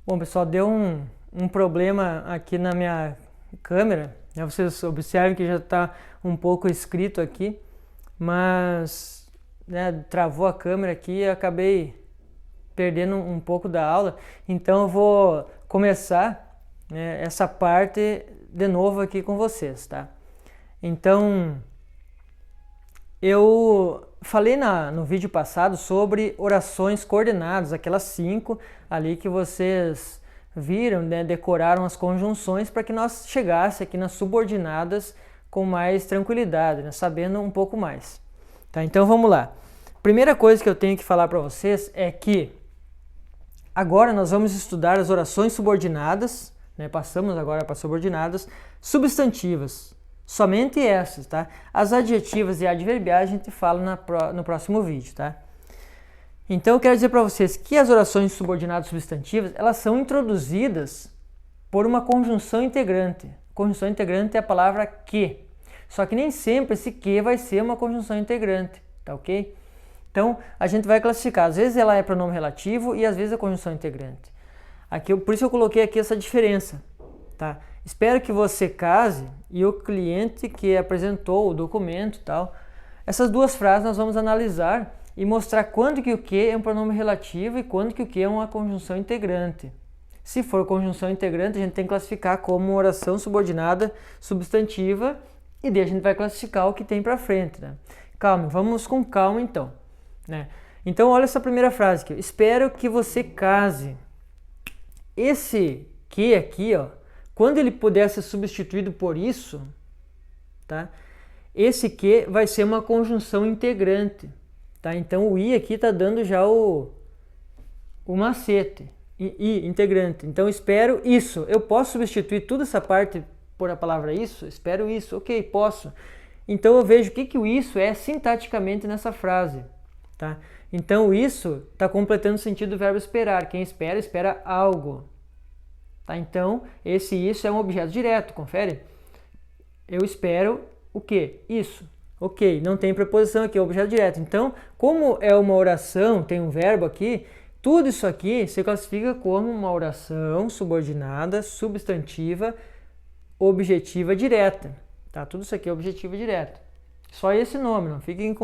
Bom, pessoal, deu um problema aqui na minha câmera, né? Vocês observem que já está um pouco escrito aqui, mas né, travou a câmera aqui e acabei perdendo um pouco da aula. Então eu vou começar, né, essa parte de novo aqui com vocês, tá? Então, eu falei no vídeo passado sobre orações coordenadas, aquelas 5 ali que vocês viram, né, decoraram as conjunções para que nós chegasse aqui nas subordinadas com mais tranquilidade, né, sabendo um pouco mais. Tá? Então vamos lá. Primeira coisa que eu tenho que falar para vocês é que agora nós vamos estudar as orações subordinadas, né, passamos agora para subordinadas substantivas. Somente essas, tá? As adjetivas e adverbiais a gente fala no próximo vídeo, tá? Então eu quero dizer para vocês que as orações subordinadas substantivas, elas são introduzidas por uma conjunção integrante. Conjunção integrante é a palavra que. Só que nem sempre esse que vai ser uma conjunção integrante, tá ok? Então a gente vai classificar, às vezes ela é pronome relativo e às vezes é conjunção integrante. Aqui, por isso eu coloquei aqui essa diferença, tá? Espero que você case e o cliente que apresentou o documento e tal. Essas duas frases nós vamos analisar e mostrar quando que o que é um pronome relativo e quando que o que é uma conjunção integrante. Se for conjunção integrante, a gente tem que classificar como oração subordinada substantiva e daí a gente vai classificar o que tem para frente, né? Calma, vamos com calma então, né? Então olha essa primeira frase aqui. Espero que você case. Esse que aqui, ó, quando ele puder ser substituído por isso, tá? Esse que vai ser uma conjunção integrante, tá? Então o i aqui está dando já o macete, i integrante. Então espero isso. Eu posso substituir toda essa parte por a palavra isso? Espero isso. Ok, posso. Então eu vejo o que o isso é sintaticamente nessa frase, tá? Então o isso está completando o sentido do verbo esperar. Quem espera, espera algo. Tá? Então, esse isso é um objeto direto, confere? Eu espero o quê? Isso. Ok, não tem preposição aqui, é objeto direto. Então, como é uma oração, tem um verbo aqui, tudo isso aqui se classifica como uma oração subordinada, substantiva, objetiva direta. Tá? Tudo isso aqui é objetiva direta. Só esse nome, não fiquem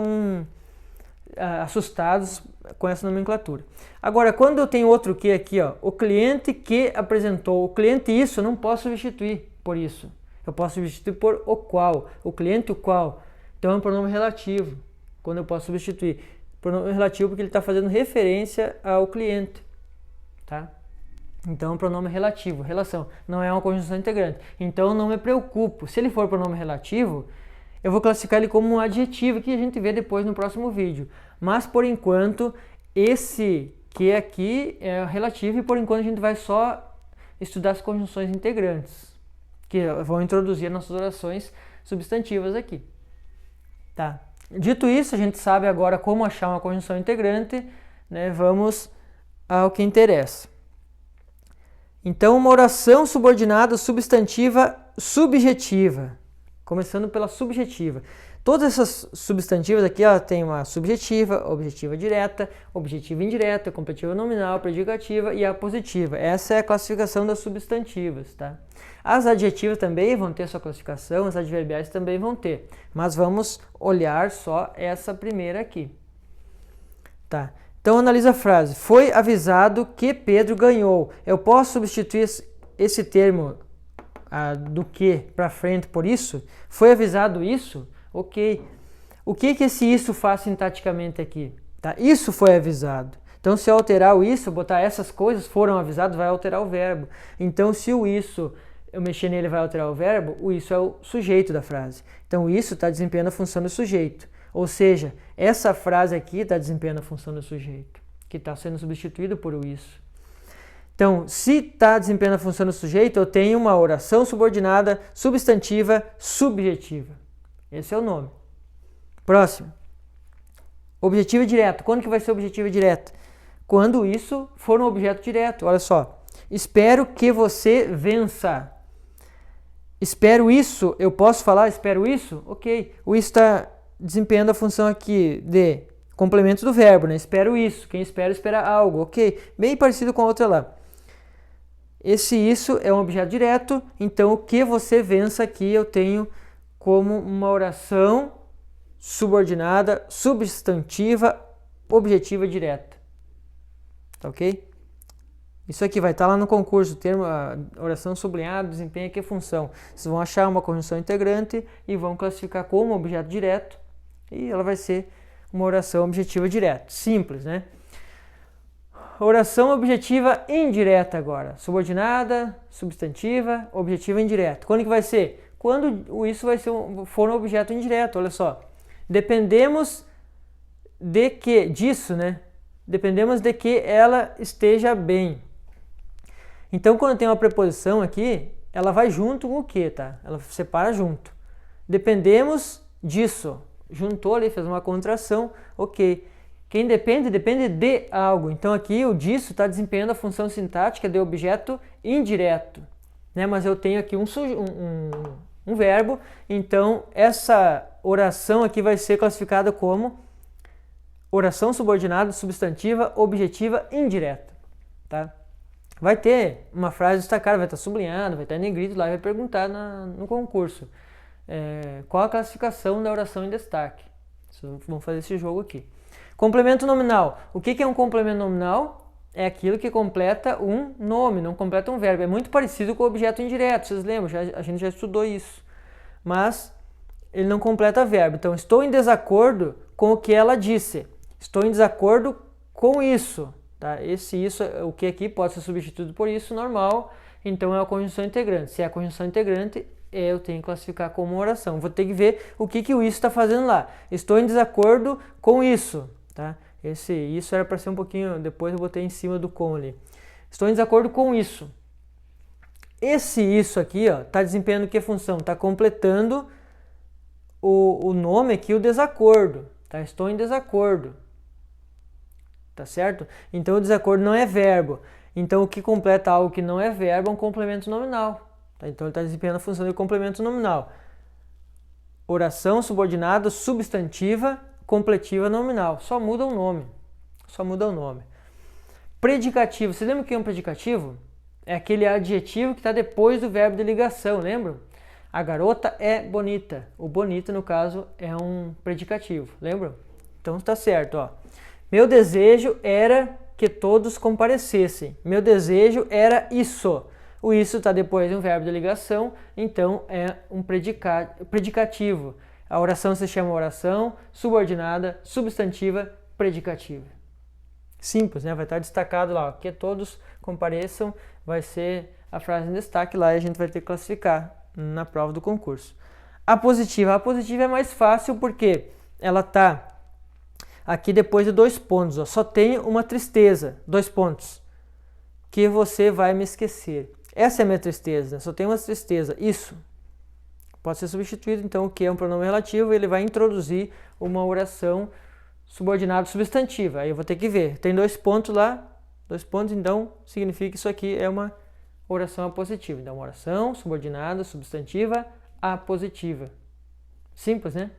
assustados com essa nomenclatura. Agora, quando eu tenho outro que aqui, ó, o cliente que apresentou, o cliente isso, eu não posso substituir por isso. Eu posso substituir por o qual, o cliente o qual. Então é um pronome relativo, quando eu posso substituir. Pronome relativo porque ele está fazendo referência ao cliente, tá? Então é um pronome relativo, relação, não é uma conjunção integrante. Então eu não me preocupo, se ele for pronome relativo, eu vou classificar ele como um adjetivo que a gente vê depois no próximo vídeo. Mas, por enquanto, esse que aqui é relativo e, por enquanto, a gente vai só estudar as conjunções integrantes, que vão introduzir as nossas orações substantivas aqui. Tá? Dito isso, a gente sabe agora como achar uma conjunção integrante, né? Vamos ao que interessa. Então, uma oração subordinada substantiva subjetiva. Começando pela subjetiva. Todas essas substantivas aqui, ó, tem uma subjetiva, objetiva direta, objetiva indireta, completiva nominal, predicativa e apositiva. Essa é a classificação das substantivas, tá? As adjetivas também vão ter sua classificação, as adverbiais também vão ter. Mas vamos olhar só essa primeira aqui. Tá? Então analisa a frase. Foi avisado que Pedro ganhou. Eu posso substituir esse termo do que para frente por isso? Foi avisado isso? Ok. O que esse isso faz sintaticamente aqui? Tá? Isso foi avisado. Então, se eu alterar o isso, botar essas coisas foram avisadas, vai alterar o verbo. Então, se o isso, eu mexer nele, vai alterar o verbo, o isso é o sujeito da frase. Então, o isso está desempenhando a função do sujeito. Ou seja, essa frase aqui está desempenhando a função do sujeito, que está sendo substituído por o isso. Então, se está desempenhando a função do sujeito, eu tenho uma oração subordinada, substantiva, subjetiva. Esse é o nome. Próximo. Objetiva direta. Quando que vai ser objetiva direta? Quando isso for um objeto direto. Olha só. Espero que você vença. Espero isso. Eu posso falar espero isso? Ok. O isso está desempenhando a função aqui de complemento do verbo, né? Espero isso. Quem espera, espera algo. Ok. Bem parecido com a outra lá. Esse isso é um objeto direto, então o que você vença aqui eu tenho como uma oração subordinada, substantiva, objetiva direta. Tá ok? Isso aqui vai estar lá no concurso, o termo a oração sublinhada desempenha que função. Vocês vão achar uma conjunção integrante e vão classificar como objeto direto e ela vai ser uma oração objetiva direta. Simples, né? Oração objetiva indireta agora. Subordinada, substantiva, objetiva indireta. Quando que vai ser? Quando isso for um objeto indireto, olha só. Dependemos de que, disso, né? Dependemos de que ela esteja bem. Então, quando tem uma preposição aqui, ela vai junto com o que, tá? Ela separa junto. Dependemos disso. Juntou ali, fez uma contração, ok. Quem depende, depende de algo. Então, aqui o disso está desempenhando a função sintática de objeto indireto. Né? Mas eu tenho aqui um verbo, então essa oração aqui vai ser classificada como oração subordinada, substantiva, objetiva, indireta. Tá? Vai ter uma frase destacada, vai estar sublinhada, vai estar em negrito lá e vai perguntar no concurso. Qual a classificação da oração em destaque? Vamos fazer esse jogo aqui. Complemento nominal. O que é um complemento nominal? É aquilo que completa um nome, não completa um verbo. É muito parecido com o objeto indireto, vocês lembram? A gente já estudou isso. Mas ele não completa verbo. Então, estou em desacordo com o que ela disse. Estou em desacordo com isso. Tá? Isso, o que aqui pode ser substituído por isso, normal. Então, é a conjunção integrante. Se é a conjunção integrante, eu tenho que classificar como oração. Vou ter que ver o que o isso está fazendo lá. Estou em desacordo com isso. Tá? Isso era para ser um pouquinho, depois eu botei em cima do com ali. Estou em desacordo com isso. Esse isso aqui está desempenhando que função? Está completando o nome aqui, o desacordo. Tá? Estou em desacordo. Tá certo? Então o desacordo não é verbo. Então o que completa algo que não é verbo é um complemento nominal. Tá? Então ele está desempenhando a função de complemento nominal. Oração subordinada, substantiva, completiva, nominal. Só muda o nome. Só muda o nome. Predicativo. Você lembra o que é um predicativo? É aquele adjetivo que está depois do verbo de ligação, lembra? A garota é bonita. O bonita, no caso, é um predicativo, lembra? Então está certo, ó. Meu desejo era que todos comparecessem. Meu desejo era isso. O isso está depois de um verbo de ligação, então é um predicativo. A oração se chama oração subordinada, substantiva, predicativa. Simples, né? Vai estar destacado lá, ó, que todos compareçam, vai ser a frase em destaque lá e a gente vai ter que classificar na prova do concurso. A positiva é mais fácil porque ela está aqui depois de 2 pontos, ó. Só tem uma tristeza, 2 pontos, que você vai me esquecer. Essa é a minha tristeza, né? Só tem uma tristeza, isso. Pode ser substituído, então, o que é um pronome relativo, ele vai introduzir uma oração subordinada substantiva. Aí eu vou ter que ver, tem 2 pontos lá, 2 pontos, então significa que isso aqui é uma oração apositiva. Então, uma oração subordinada substantiva apositiva. Simples, né?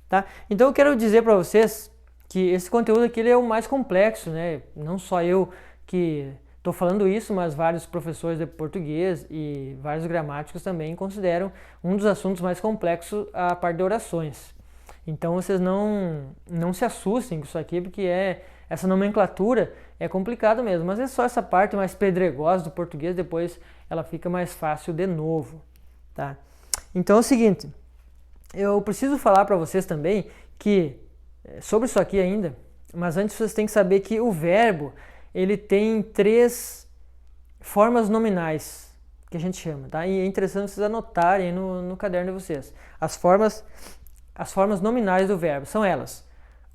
Tá? Então eu quero dizer para vocês que esse conteúdo aqui ele é o mais complexo, né? Não só eu que estou falando isso, mas vários professores de português e vários gramáticos também consideram um dos assuntos mais complexos a parte de orações. Então vocês não se assustem com isso aqui, porque essa nomenclatura é complicado mesmo, mas é só essa parte mais pedregosa do português, depois ela fica mais fácil de novo. Tá? Então é o seguinte, eu preciso falar para vocês também que, sobre isso aqui ainda, mas antes vocês têm que saber que o verbo ele tem 3 formas nominais, que a gente chama, tá? E é interessante vocês anotarem no caderno de vocês. As formas nominais do verbo são elas: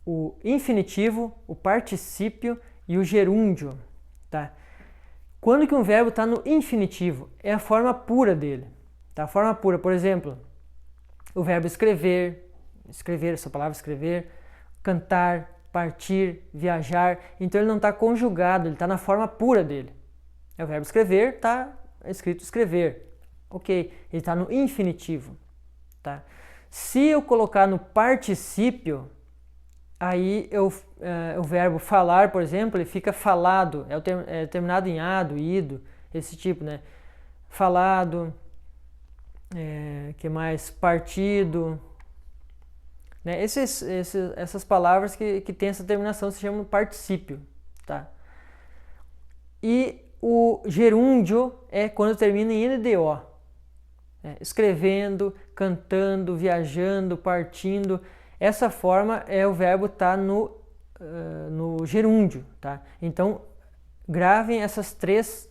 o infinitivo, o particípio e o gerúndio, tá? Quando que um verbo está no infinitivo? É a forma pura dele, tá? A forma pura, por exemplo, o verbo escrever, essa palavra escrever, cantar, partir, viajar, então ele não está conjugado, ele está na forma pura dele. É o verbo escrever, está escrito escrever. Ok, ele está no infinitivo. Tá? Se eu colocar no particípio, aí o verbo falar, por exemplo, ele fica falado, é terminado em ado, ido, esse tipo, né? Falado, que mais? Partido, né? Essas palavras que tem essa terminação se chamam particípio, tá? E o gerúndio é quando termina em NDO. Escrevendo, cantando, viajando, partindo. Essa forma é o verbo estar no gerúndio, tá? Então, gravem essas 3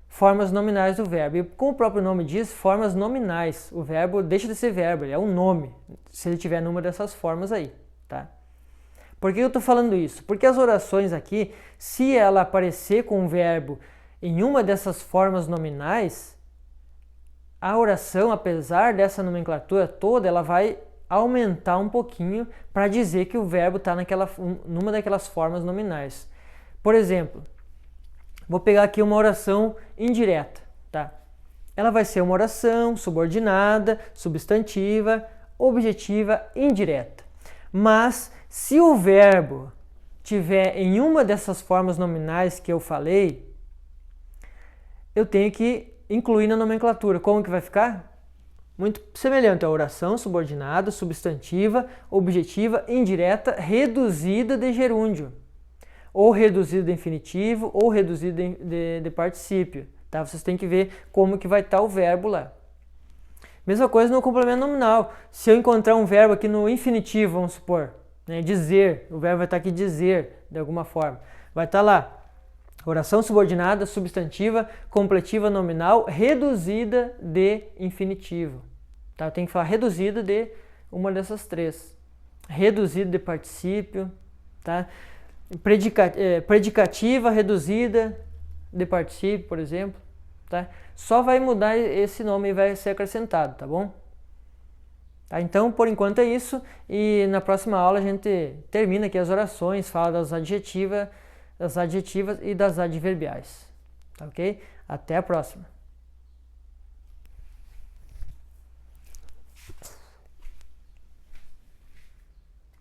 formas nominais do verbo. E como o próprio nome diz, formas nominais. O verbo deixa de ser verbo, ele é um nome, se ele tiver numa dessas formas aí, tá? Por que eu estou falando isso? Porque as orações aqui, se ela aparecer com o verbo em uma dessas formas nominais, a oração, apesar dessa nomenclatura toda, ela vai aumentar um pouquinho para dizer que o verbo está numa daquelas formas nominais. Por exemplo, vou pegar aqui uma oração indireta, tá? Ela vai ser uma oração subordinada, substantiva, objetiva, indireta. Mas se o verbo tiver em uma dessas formas nominais que eu falei, eu tenho que incluir na nomenclatura. Como que vai ficar? Muito semelhante a oração subordinada, substantiva, objetiva, indireta, reduzida de gerúndio. Ou reduzido de infinitivo, ou reduzido de particípio. Tá? Vocês têm que ver como que vai estar o verbo lá. Mesma coisa no complemento nominal. Se eu encontrar um verbo aqui no infinitivo, vamos supor, né, dizer, o verbo vai estar aqui dizer, de alguma forma. Vai estar lá, oração subordinada, substantiva, completiva nominal, reduzida de infinitivo. Tá? Eu tenho que falar reduzida de uma dessas 3. Reduzida de particípio, tá? Predicativa reduzida de particípio, por exemplo, tá? Só vai mudar esse nome e vai ser acrescentado, tá bom? Tá? Então, por enquanto é isso, e na próxima aula a gente termina aqui as orações, fala das adjetivas e das adverbiais, tá ok? Até a próxima!